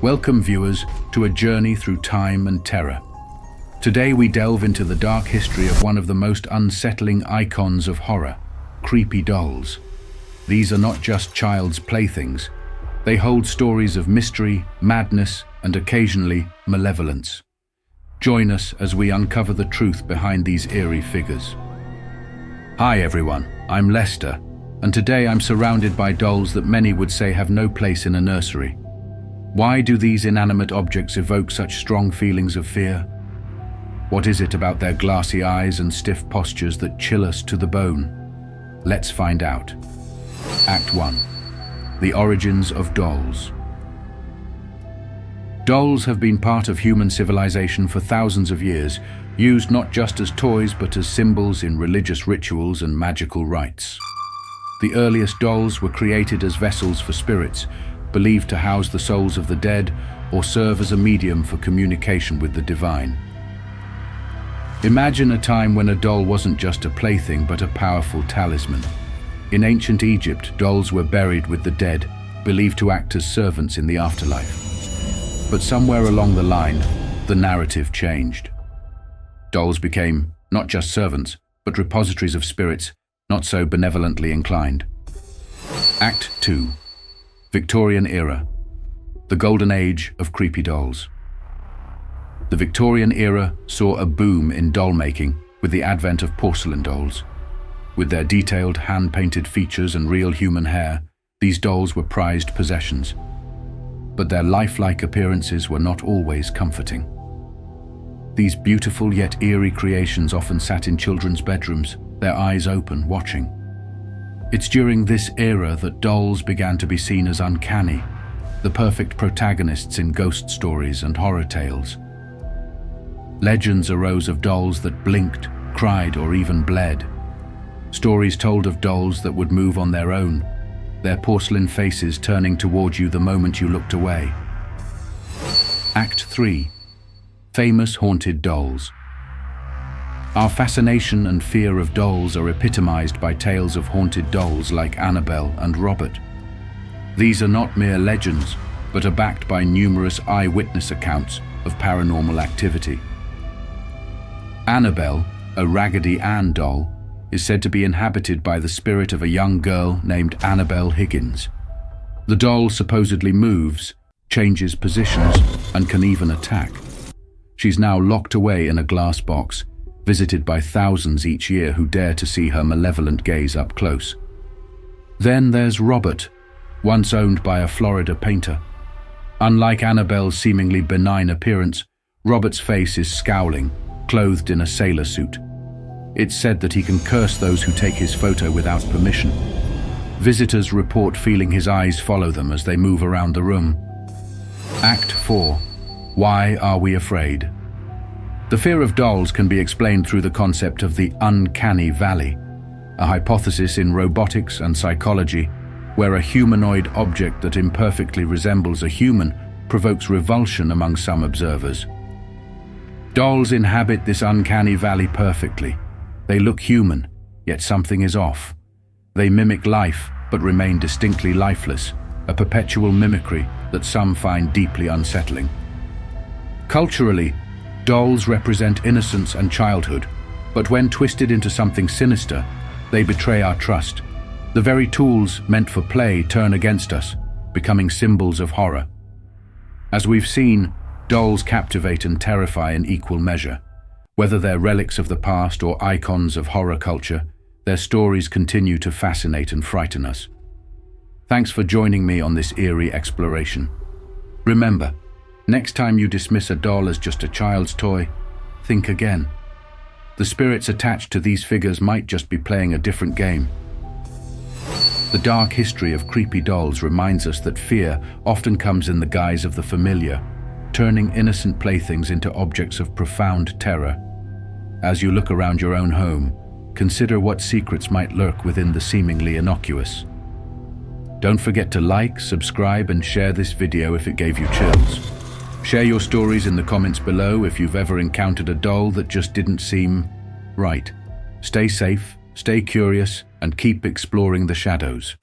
Welcome, viewers, to a journey through time and terror. Today we delve into the dark history of one of the most unsettling icons of horror, creepy dolls. These are not just child's playthings. They hold stories of mystery, madness, and occasionally malevolence. Join us as we uncover the truth behind these eerie figures. Hi everyone, I'm Lester, and today I'm surrounded by dolls that many would say have no place in a nursery. Why do these inanimate objects evoke such strong feelings of fear? What is it about their glassy eyes and stiff postures that chill us to the bone? Let's find out. Act 1. The origins of dolls. Dolls have been part of human civilization for thousands of years, used not just as toys but as symbols in religious rituals and magical rites. The earliest dolls were created as vessels for spirits, believed to house the souls of the dead or serve as a medium for communication with the divine. Imagine a time when a doll wasn't just a plaything but a powerful talisman. In ancient Egypt, dolls were buried with the dead, believed to act as servants in the afterlife. But somewhere along the line, the narrative changed. Dolls became not just servants, but repositories of spirits not so benevolently inclined. Act 2. Victorian-era, the golden age of creepy dolls. The Victorian era saw a boom in doll making with the advent of porcelain dolls. With their detailed, hand-painted features and real human hair, these dolls were prized possessions. But their lifelike appearances were not always comforting. These beautiful yet eerie creations often sat in children's bedrooms, their eyes open, watching. It's during this era that dolls began to be seen as uncanny, the perfect protagonists in ghost stories and horror tales. Legends arose of dolls that blinked, cried, or even bled. Stories told of dolls that would move on their own, their porcelain faces turning toward you the moment you looked away. Act 3. Famous haunted dolls. Our fascination and fear of dolls are epitomized by tales of haunted dolls like Annabelle and Robert. These are not mere legends, but are backed by numerous eyewitness accounts of paranormal activity. Annabelle, a Raggedy Ann doll, is said to be inhabited by the spirit of a young girl named Annabelle Higgins. The doll supposedly moves, changes positions, and can even attack. She's now locked away in a glass box, visited by thousands each year who dare to see her malevolent gaze up close. Then there's Robert, once owned by a Florida painter. Unlike Annabelle's seemingly benign appearance, Robert's face is scowling, clothed in a sailor suit. It's said that he can curse those who take his photo without permission. Visitors report feeling his eyes follow them as they move around the room. Act 4. Why are we afraid? The fear of dolls can be explained through the concept of the uncanny valley, a hypothesis in robotics and psychology where a humanoid object that imperfectly resembles a human provokes revulsion among some observers. Dolls inhabit this uncanny valley perfectly. They look human, yet something is off. They mimic life, but remain distinctly lifeless, a perpetual mimicry that some find deeply unsettling. Culturally, dolls represent innocence and childhood, but when twisted into something sinister, they betray our trust. The very tools meant for play turn against us, becoming symbols of horror. As we've seen, dolls captivate and terrify in equal measure. Whether they're relics of the past or icons of horror culture, their stories continue to fascinate and frighten us. Thanks for joining me on this eerie exploration. Remember, next time you dismiss a doll as just a child's toy, think again. The spirits attached to these figures might just be playing a different game. The dark history of creepy dolls reminds us that fear often comes in the guise of the familiar, turning innocent playthings into objects of profound terror. As you look around your own home, consider what secrets might lurk within the seemingly innocuous. Don't forget to like, subscribe, and share this video if it gave you chills. Share your stories in the comments below if you've ever encountered a doll that just didn't seem right. Stay safe, stay curious, and keep exploring the shadows.